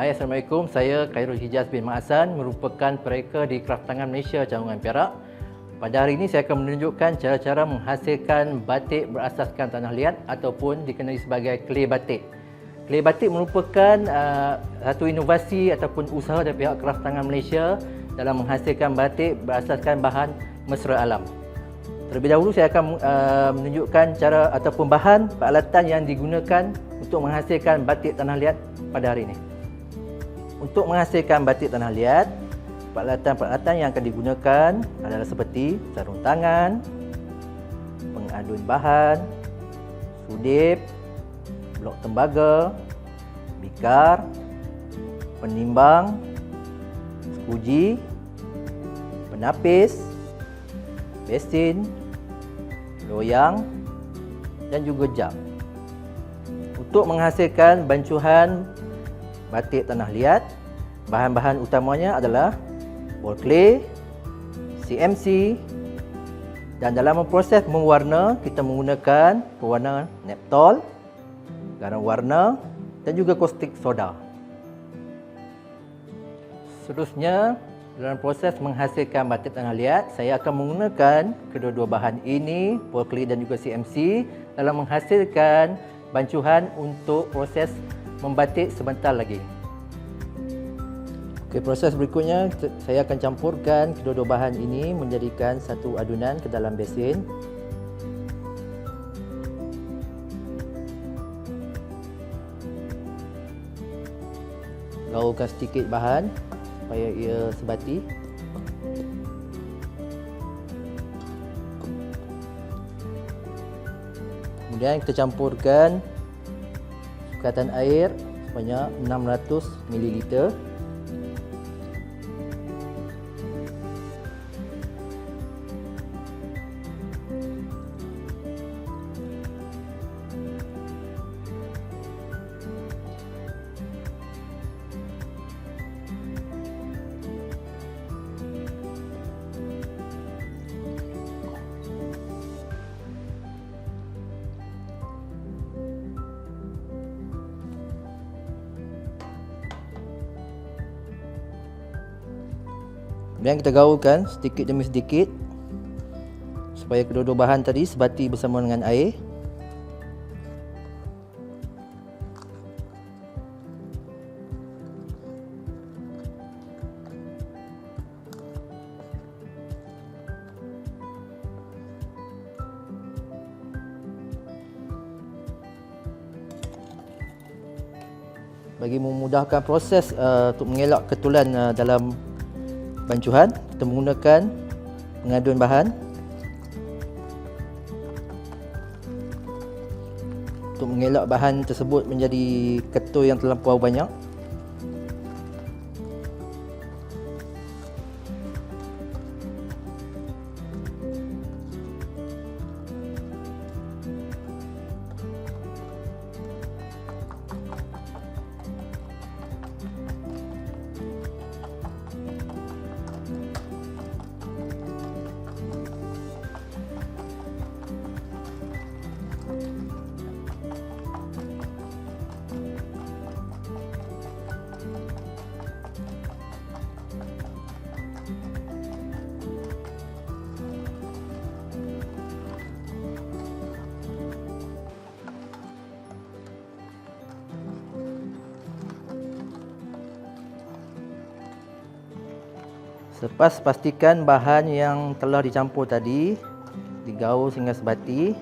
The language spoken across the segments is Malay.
Hai, Assalamualaikum. Saya Khairul Hijaz bin Ma'asan, merupakan pereka di Kraftangan Malaysia, Cawangan Perak. Pada hari ini saya akan menunjukkan cara-cara menghasilkan batik berasaskan tanah liat ataupun dikenali sebagai clay batik. Clay batik merupakan satu inovasi ataupun usaha dari pihak Kraftangan Malaysia dalam menghasilkan batik berasaskan bahan mesra alam. Terlebih dahulu saya akan menunjukkan cara ataupun bahan peralatan yang digunakan untuk menghasilkan batik tanah liat pada hari ini. Untuk menghasilkan batik tanah liat, peralatan-peralatan yang akan digunakan adalah seperti sarung tangan, pengadun bahan, sudip, blok tembaga, bikar, penimbang, skuji, penapis, besin, loyang dan juga jam. Untuk menghasilkan bancuhan batik tanah liat, bahan-bahan utamanya adalah ball clay, CMC, dan dalam proses mewarna kita menggunakan pewarna Neptol, garam warna dan juga caustic soda. Seterusnya, dalam proses menghasilkan batik tanah liat, saya akan menggunakan kedua-dua bahan ini, ball clay dan juga CMC, dalam menghasilkan bancuhan untuk proses membatik sebentar lagi. Okey, proses berikutnya saya akan campurkan kedua-dua bahan ini menjadikan satu adunan ke dalam besin. Gaulkan sedikit bahan supaya ia sebati. Kemudian kita campurkan sukatan air sebanyak 600 ml. Kemudian kita gaulkan sedikit demi sedikit supaya kedua-dua bahan tadi sebati bersama dengan air. Bagi memudahkan proses untuk mengelak ketulan dalam bancuhan, kita menggunakan pengaduan bahan untuk mengelak bahan tersebut menjadi ketul yang terlampau banyak. Selepas pastikan bahan yang telah dicampur tadi digaul sehingga sebati.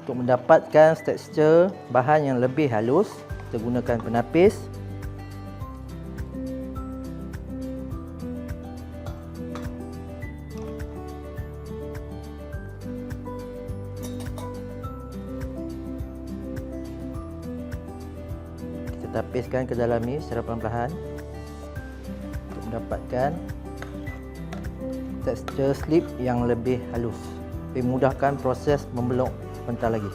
Untuk mendapatkan tekstur bahan yang lebih halus, kita gunakan penapis. Kita tapiskan ke dalam ni secara perlahan-lahan mendapatkan tekstur slip yang lebih halus, lebih memudahkan proses membelok sebentar lagi.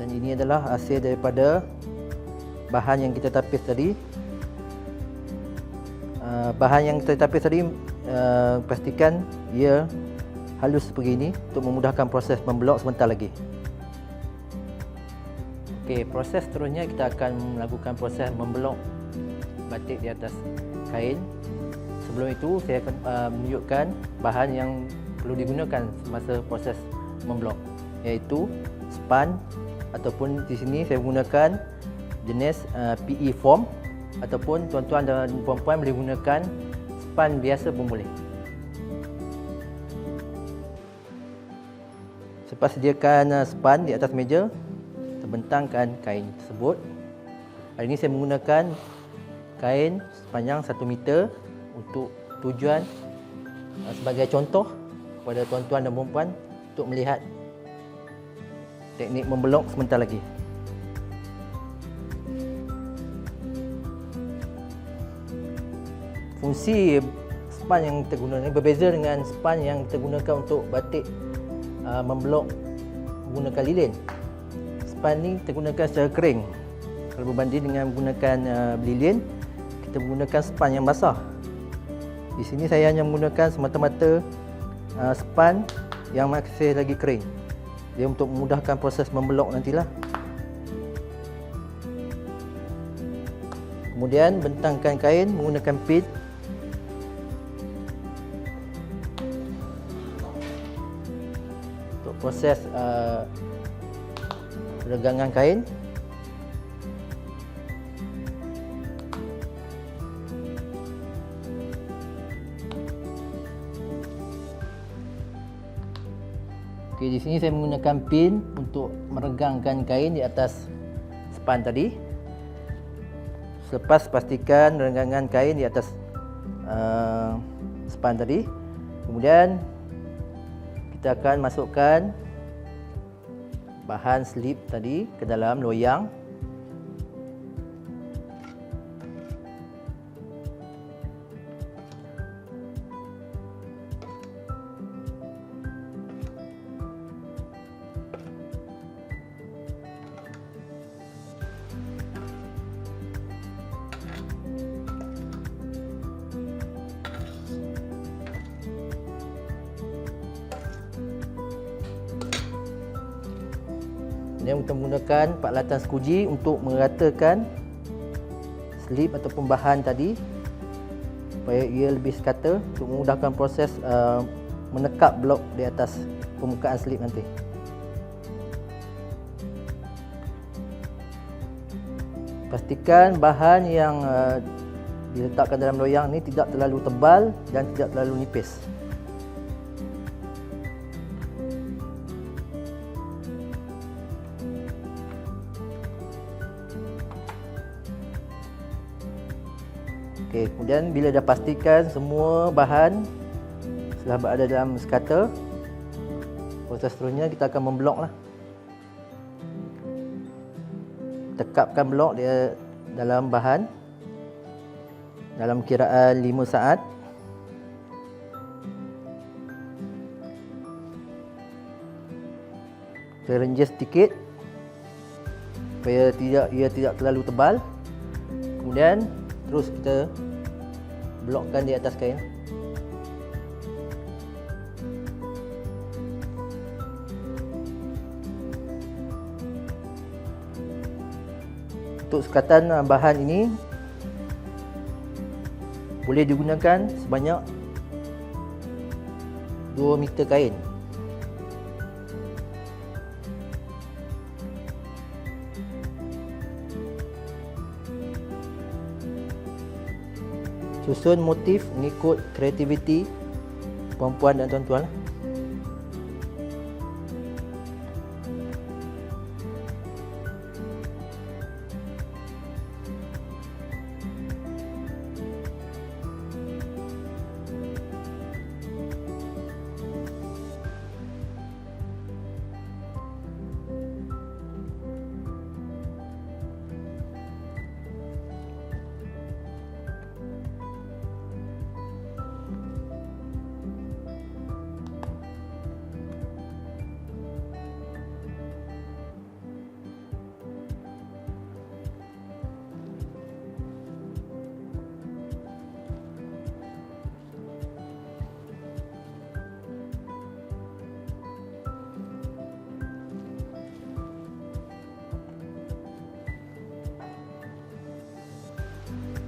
Dan ini adalah hasil daripada bahan yang kita tapis tadi. Bahan yang kita tapis tadi pastikan ia halus seperti ini untuk memudahkan proses memblok sebentar lagi. Okey, proses seterusnya kita akan melakukan proses memblok batik di atas kain. Sebelum itu saya akan menunjukkan bahan yang perlu digunakan semasa proses memblok, iaitu span, ataupun di sini saya menggunakan jenis PE foam, ataupun tuan-tuan dan puan-puan boleh gunakan span biasa pun boleh. Selepas sediakan span di atas meja, terbentangkan kain tersebut. Hari ini saya menggunakan kain sepanjang 1 meter untuk tujuan sebagai contoh kepada tuan-tuan dan puan-puan untuk melihat teknik memblok sebentar lagi. Fungsi span yang kita gunakan berbeza dengan span yang kita gunakan untuk batik memblok menggunakan lilin. Span ni kita gunakan secara kering. Kalau berbanding dengan menggunakan lilin, kita menggunakan span yang basah. Di sini saya hanya menggunakan semata-mata span yang masih lagi kering. Dia untuk memudahkan proses memblok nantilah. Kemudian bentangkan kain menggunakan pin. Untuk proses regangan kain. Okey, di sini saya menggunakan pin untuk meregangkan kain di atas span tadi. Selepas pastikan renggangan kain di atas span tadi, kemudian kita akan masukkan bahan slip tadi ke dalam loyang. Kemudian kita menggunakan peralatan skuji untuk meratakan slip ataupun bahan tadi supaya ia lebih sekata untuk memudahkan proses menekap blok di atas permukaan slip nanti. Pastikan bahan yang diletakkan dalam loyang ini tidak terlalu tebal dan tidak terlalu nipis. Okey, kemudian bila dah pastikan semua bahan sudah berada dalam sekata, proses seterusnya kita akan memblok lah. Tekapkan blok dia dalam bahan dalam kiraan 5 saat. Kita renjis sedikit supaya ia tidak terlalu tebal. Kemudian terus kita blokkan di atas kain. Untuk sekatan bahan ini boleh digunakan sebanyak 2 meter kain. Susun motif mengikut kreativiti puan-puan dan tuan-tuan.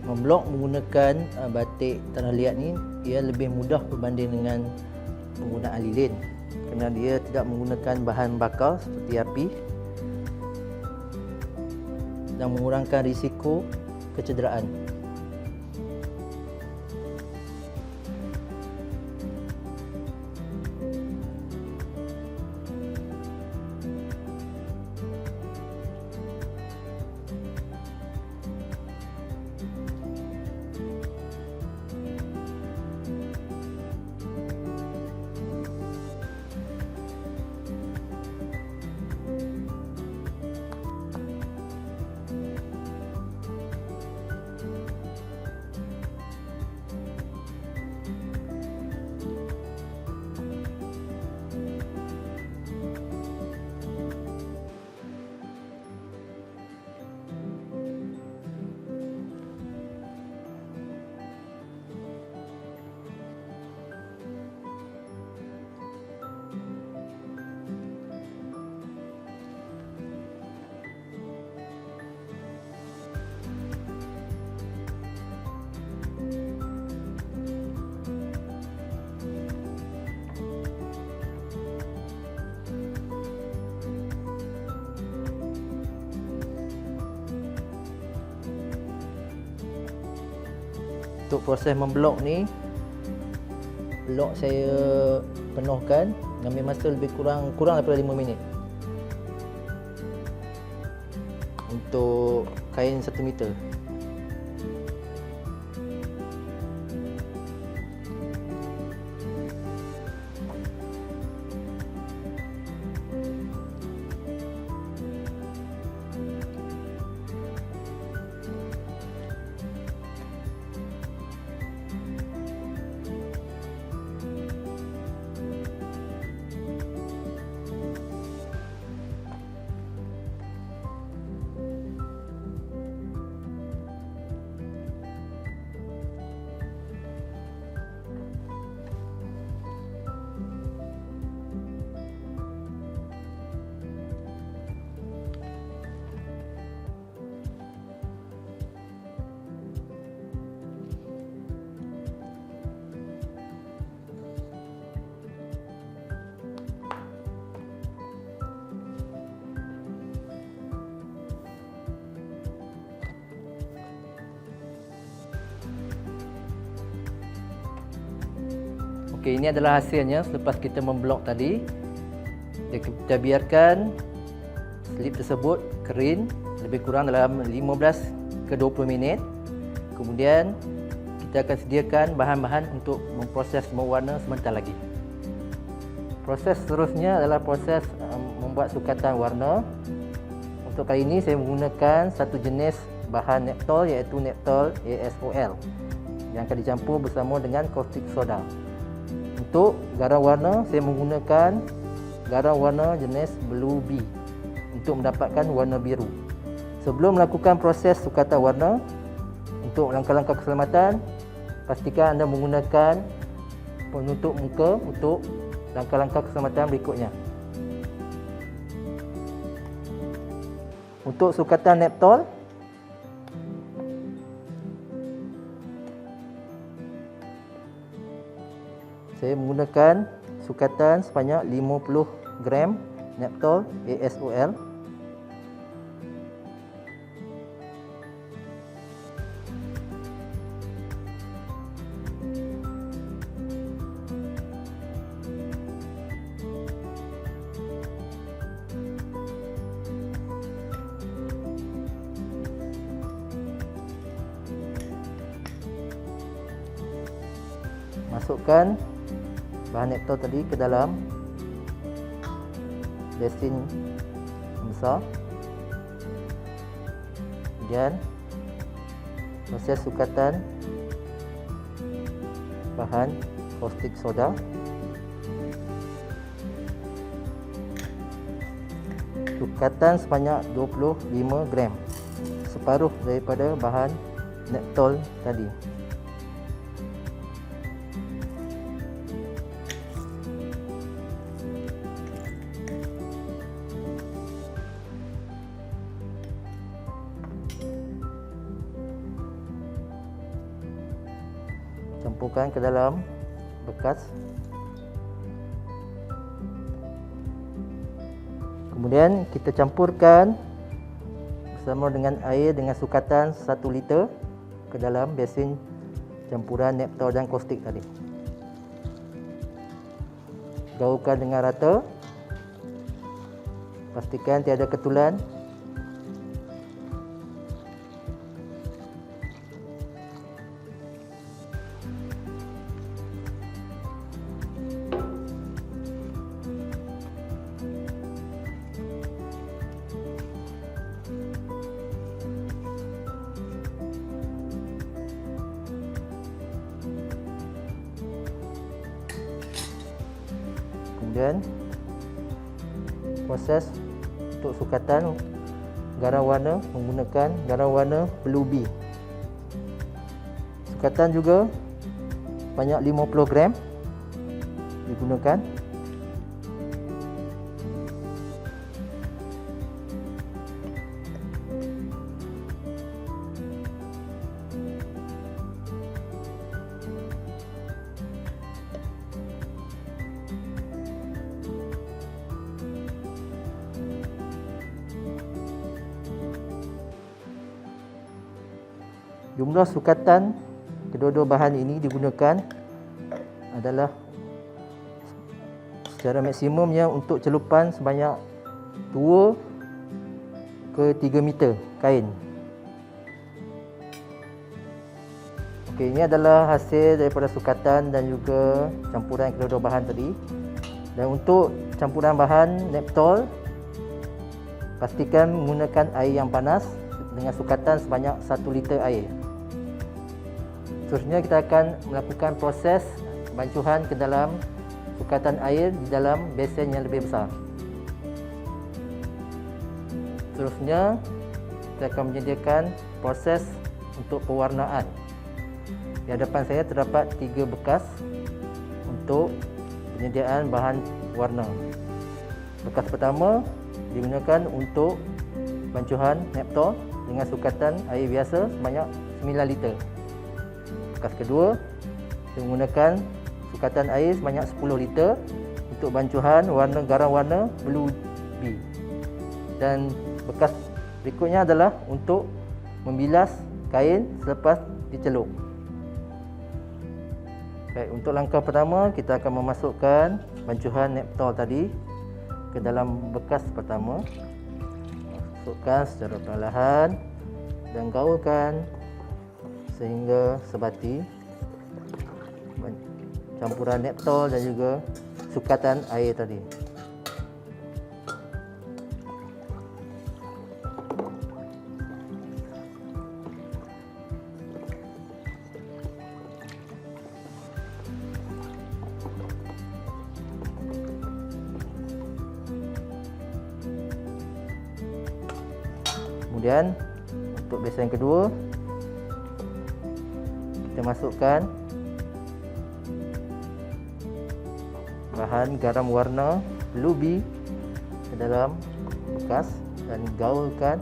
Memblok menggunakan batik tanah liat ni ia lebih mudah berbanding dengan penggunaan lilin kerana dia tidak menggunakan bahan bakar seperti api dan mengurangkan risiko kecederaan. Untuk proses memblok ni, blok saya penuhkan, ambil masa lebih kurang daripada 5 minit untuk kain 1 meter. Okey, ini adalah hasilnya selepas kita memblok tadi. Kita biarkan slip tersebut kering lebih kurang dalam 15 ke 20 minit. Kemudian kita akan sediakan bahan-bahan untuk memproses mewarna sebentar lagi. Proses seterusnya adalah proses membuat sukatan warna. Untuk kali ini saya menggunakan satu jenis bahan Neptol iaitu Neptol ASOL yang akan dicampur bersama dengan caustic soda. Untuk garam warna, saya menggunakan garam warna jenis Blue Bee untuk mendapatkan warna biru. Sebelum melakukan proses sukatan warna, untuk langkah-langkah keselamatan, pastikan anda menggunakan penutup muka untuk langkah-langkah keselamatan berikutnya. Untuk sukatan Neptol, saya menggunakan sukatan sebanyak 50 gram Neptol ASOL. Masukkan bahan Neptol tadi ke dalam basin besar. Kemudian proses sukatan bahan caustic soda. Sukatan sebanyak 25 gram, separuh daripada bahan Neptol tadi. campurkan ke dalam bekas. Kemudian kita campurkan bersama dengan air dengan sukatan 1 liter ke dalam besin campuran Neptol dan caustic tadi. Gaulkan dengan rata. Pastikan tiada ketulan. Kemudian proses untuk sukatan garam warna menggunakan garam warna Blue Bee. Sukatan juga banyak 50 gram digunakan. Jumlah sukatan kedua-dua bahan ini digunakan adalah secara maksimumnya untuk celupan sebanyak 2 ke 3 meter kain. Okey, ini adalah hasil daripada sukatan dan juga campuran kedua-dua bahan tadi. Dan untuk campuran bahan Neptol, pastikan menggunakan air yang panas dengan sukatan sebanyak 1 liter air. Seterusnya kita akan melakukan proses bancuhan ke dalam sukatan air di dalam besen yang lebih besar. Seterusnya kita akan menyediakan proses untuk pewarnaan. Di hadapan saya terdapat 3 bekas untuk penyediaan bahan warna. Bekas pertama digunakan untuk bancuhan Neptol dengan sukatan air biasa sebanyak 9 liter. Bekas kedua, saya menggunakan sukatan air sebanyak 10 liter untuk bancuhan warna garam warna Blue Bee. Dan bekas berikutnya adalah untuk membilas kain selepas dicelup. Baik, untuk langkah pertama kita akan memasukkan bancuhan Neptol tadi ke dalam bekas pertama. Masukkan secara perlahan dan gaulkan sehingga sebati campuran Neptol dan juga sukatan air tadi. Kemudian untuk besen kedua, kita masukkan bahan garam warna Blue Bee ke dalam bekas dan gaulkan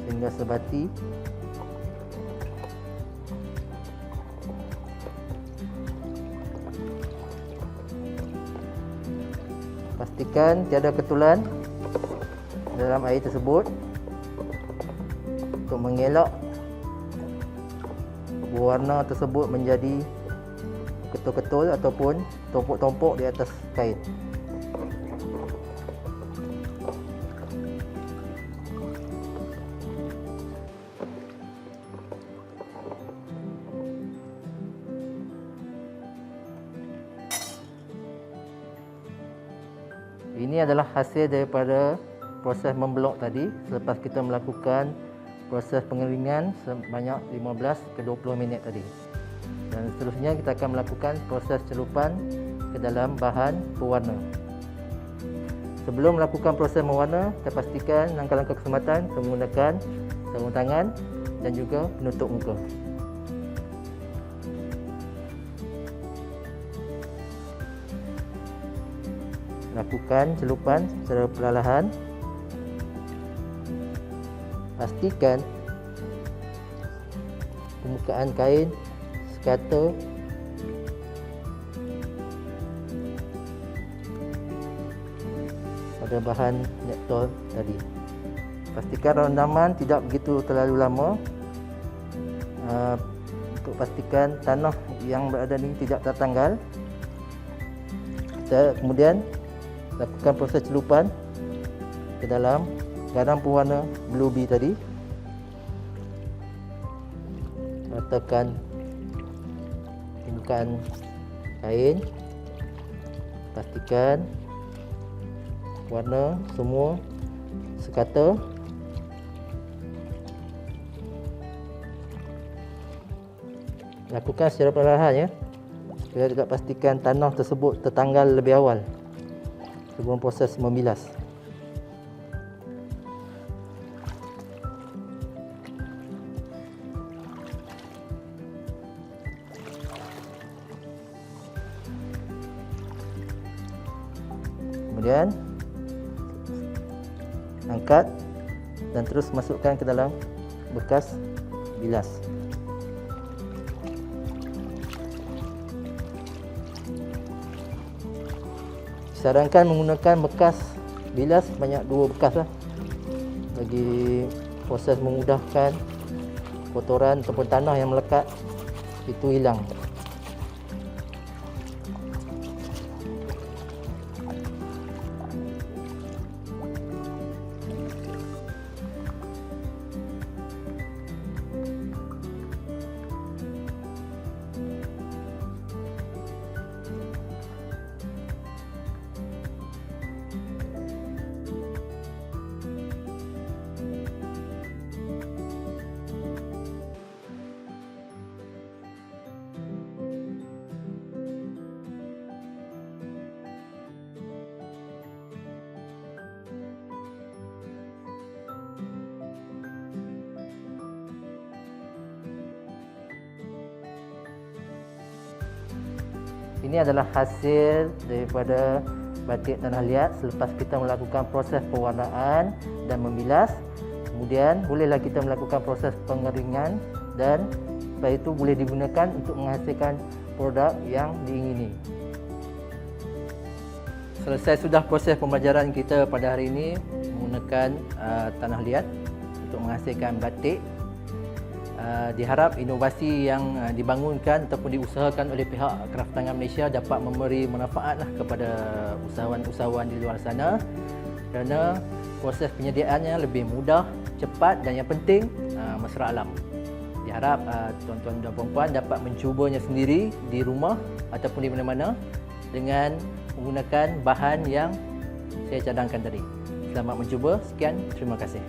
sehingga sebati. Pastikan tiada ketulan dalam air tersebut untuk mengelak warna tersebut menjadi ketul-ketul ataupun tompok-tompok di atas kain. Ini adalah hasil daripada proses memblok tadi selepas kita melakukan proses pengeringan sebanyak 15 ke 20 minit tadi. Dan seterusnya kita akan melakukan proses celupan ke dalam bahan pewarna. Sebelum melakukan proses mewarna, kita pastikan langkah-langkah keselamatan menggunakan sarung tangan dan juga penutup muka. Lakukan celupan secara perlahan. Pastikan permukaan kain sekata pada bahan minyak tol tadi. Pastikan rendaman tidak begitu terlalu lama untuk pastikan tanah yang berada ini tidak tertanggal. Kita kemudian lakukan proses celupan ke dalam garam pewarna Blue Bee tadi. Ratakan permukaan kain, pastikan warna semua sekata. Lakukan secara perlahan ya, supaya dapat pastikan tanah tersebut tertanggal lebih awal sebelum proses membilas. Kemudian angkat dan terus masukkan ke dalam bekas bilas. Disarankan menggunakan bekas bilas banyak 2 bekas lah, bagi proses memudahkan kotoran ataupun tanah yang melekat itu hilang. Ini adalah hasil daripada batik tanah liat selepas kita melakukan proses pewarnaan dan membilas. Kemudian bolehlah kita melakukan proses pengeringan dan setelah itu boleh digunakan untuk menghasilkan produk yang diingini. Selesai sudah proses pembelajaran kita pada hari ini menggunakan tanah liat untuk menghasilkan batik. Diharap inovasi yang dibangunkan ataupun diusahakan oleh pihak Kraftangan Malaysia dapat memberi manfaat kepada usahawan-usahawan di luar sana, kerana proses penyediaannya lebih mudah, cepat dan yang penting mesra alam. Diharap tuan-tuan dan puan-puan dapat mencubanya sendiri di rumah ataupun di mana-mana dengan menggunakan bahan yang saya cadangkan tadi. Selamat mencuba. Sekian, terima kasih.